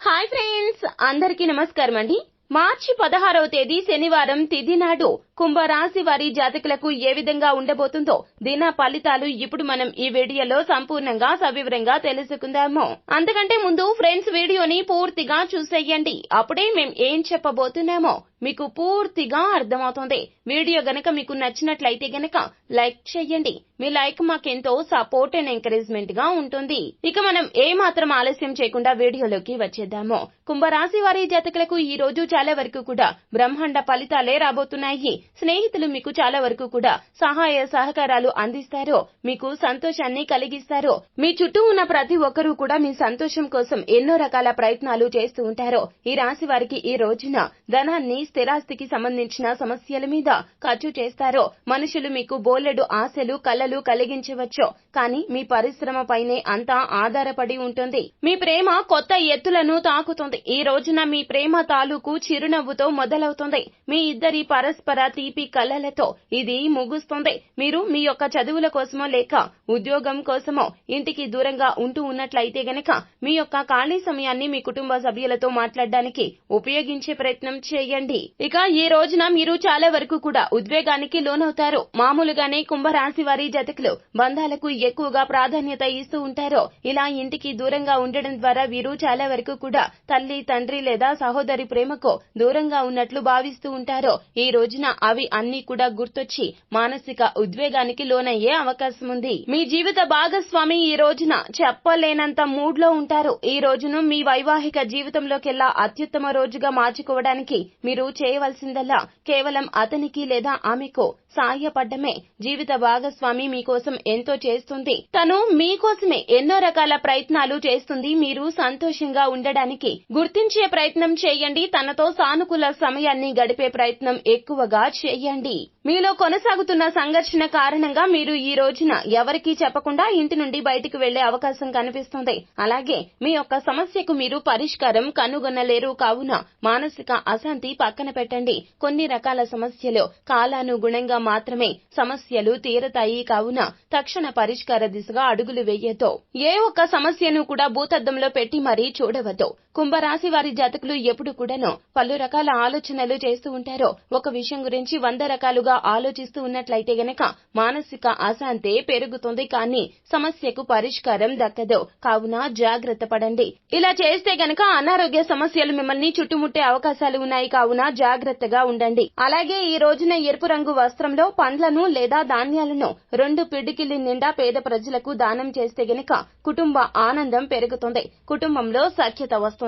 Hi friends, అందరికీ నమస్కారం అండి. మార్చి 16వ తేదీ శనివారం తిథి నాడు కుంభరాశి వారి జాతకులకు ఏ విధంగా ఉండబోతుందో దిన ఫలితాలు ఇప్పుడు మనం ఈ వీడియోలో సంపూర్ణంగా సవివరంగా తెలుసుకుందాము. అంతకంటే ముందు ఫ్రెండ్స్ వీడియోని పూర్తిగా చూసేయండి. అప్పుడే మేం ఏం చెప్పబోతున్నామో మీకు పూర్తిగా అర్థమవుతుంది. వీడియో గనక మీకు నచ్చినట్లయితే గనక లైక్ చేయండి. మీ లైక్ మాకెంతో సపోర్ట్ అండ్ ఎంకరేజ్మెంట్ గా ఉంటుంది. ఇక మనం ఏ మాత్రం ఆలస్యం చేయకుండా వీడియోలోకి వచ్చేద్దాము. కుంభరాశి వారి జాతకులకు ఈ రోజు చాలా వరకు కూడా బ్రహ్మాండ ఫలితాలే రాబోతున్నాయి. స్నేహితులు మీకు చాలా వరకు కూడా సహాయ సహకారాలు అందిస్తారు. మీకు సంతోషాన్ని కలిగిస్తారు. మీ చుట్టూ ఉన్న ప్రతి ఒక్కరూ కూడా మీ సంతోషం కోసం ఎన్నో రకాల ప్రయత్నాలు చేస్తూ ఉంటారు. ఈ రాశి వారికి ఈ రోజున ధనాన్ని స్థిరాస్తికి సంబంధించిన సమస్యల మీద ఖర్చు చేస్తారు. మనుషులు మీకు బోలెడు ఆశలు కలలు కలిగించవచ్చు. కానీ మీ పరిశ్రమ పైనే అంతా ఆధారపడి ఉంటుంది. మీ ప్రేమ కొత్త ఎత్తులను తాకుతుంది. ఈ రోజున మీ ప్రేమ తాలూకు చిరునవ్వుతో మొదలవుతుంది. మీ ఇద్దరి పరస్పర తీపి కలలతో ఇది ముగుస్తుంది. మీరు మీ యొక్క చదువుల కోసమో లేక ఉద్యోగం కోసమో ఇంటికి దూరంగా ఉంటూ ఉన్నట్లయితే గనక మీ యొక్క ఖాళీ సమయాన్ని మీ కుటుంబ సభ్యులతో మాట్లాడడానికి ఉపయోగించే ప్రయత్నం చేయండి. ఇక ఈ రోజున మీరు చాలా వరకు కూడా ఉద్వేగానికి లోనవుతారు. మామూలుగానే కుంభరాశి వారి జాతకులు బంధాలకు ఎక్కువగా ప్రాధాన్యత ఇస్తూ ఉంటారు. ఇలా ఇంటికి దూరంగా ఉండడం ద్వారా వీరు చాలా వరకు కూడా తల్లి తండ్రి లేదా సహోదరి ప్రేమకు దూరంగా ఉన్నట్లు భావిస్తూ ఉంటారు. ఈ రోజున అవి అన్ని కూడా గుర్తొచ్చి మానసిక ఉద్వేగానికి లోనయ్యే అవకాశం ఉంది. మీ జీవిత భాగస్వామి ఈ రోజున చెప్పలేనంత మూడ్ లో ఉంటారు. ఈ రోజును మీ వైవాహిక జీవితంలోకెల్లా అత్యుత్తమ రోజుగా మార్చుకోవడానికి మీరు చేయవలసిందల్లా కేవలం అతనికి లేదా ఆమెకు సాయపడ్డమే. జీవిత భాగస్వామి మీకోసం ఎంతో చేస్తుంది. తను మీకోసమే ఎన్నో రకాల ప్రయత్నాలు చేస్తుంది. మీరు సంతోషంగా ఉండడానికి గుర్తించే ప్రయత్నం చేయండి. తనతో సానుకూల సమయాన్ని గడిపే ప్రయత్నం ఎక్కువగా చేయండి. మీలో కొనసాగుతున్న సంఘర్షణ కారణంగా మీరు ఈ రోజున ఎవరికీ చెప్పకుండా ఇంటి నుండి బయటికి వెళ్లే అవకాశం కనిపిస్తుంది. అలాగే మీ యొక్క సమస్యకు మీరు పరిష్కారం కనుగొనలేరు. కావున మానసిక అశాంతి పక్కన పెట్టండి. కొన్ని రకాల సమస్యలు కాలానుగుణంగా మాత్రమే సమస్యలు తీరతాయి. కావున తక్షణ పరిష్కార దిశగా అడుగులు వేయొద్దు. ఏ ఒక్క సమస్యను కూడా భూతద్దంలో పెట్టి మరీ చూడవద్దు. కుంభరాశి వారి జాతకులు ఎప్పుడు కూడాను పలు రకాల ఆలోచనలు చేస్తూ ఉంటారు. ఒక విషయం గురించి 100 రకాలుగా ఆలోచిస్తూ ఉన్నట్లయితే గనక మానసిక అశాంతి పెరుగుతుంది. కానీ సమస్యకు పరిష్కారం దక్కదు. కావున జాగ్రత్త పడండి. ఇలా చేస్తే గనక అనారోగ్య సమస్యలు మిమ్మల్ని చుట్టుముట్టే అవకాశాలు ఉన్నాయి. కావున జాగ్రత్తగా ఉండండి. అలాగే ఈ రోజున ఎరుపు రంగు వస్త్రంలో పండ్లను లేదా ధాన్యాలను 2 పిడికిలి నిండా పేద ప్రజలకు దానం చేస్తే గనక కుటుంబ ఆనందం పెరుగుతుంది. కుటుంబంలో సఖ్యత వస్తుంది.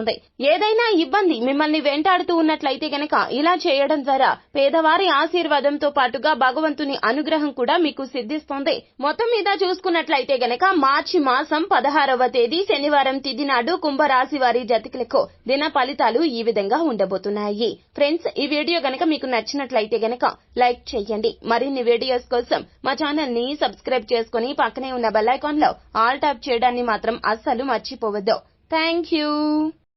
ఏదైనా ఇబ్బంది మిమ్మల్ని వెంటాడుతూ ఉన్నట్లయితే గనక ఇలా చేయడం ద్వారా పేదవారి ఆశీర్వాదంతో పాటుగా భగవంతుని అనుగ్రహం కూడా మీకు సిద్ధిస్తుంది. మొత్తం మీద చూసుకున్నట్లయితే గనక మార్చి మాసం 16వ తేదీ శనివారం తిథి నాడు కుంభరాశి వారి జాతకులకు దిన ఫలితాలు ఈ విధంగా ఉండబోతున్నాయి. ఫ్రెండ్స్, ఈ వీడియో గనక మీకు నచ్చినట్లయితే గనక లైక్ చేయండి. మరిన్ని వీడియోస్ కోసం మా ఛానల్ ని సబ్స్క్రైబ్ చేసుకుని పక్కనే ఉన్న బెల్ ఐకాన్ లో ఆల్ టాప్ చేయడాన్ని మాత్రం అస్సలు మర్చిపోవద్దు. Thank you.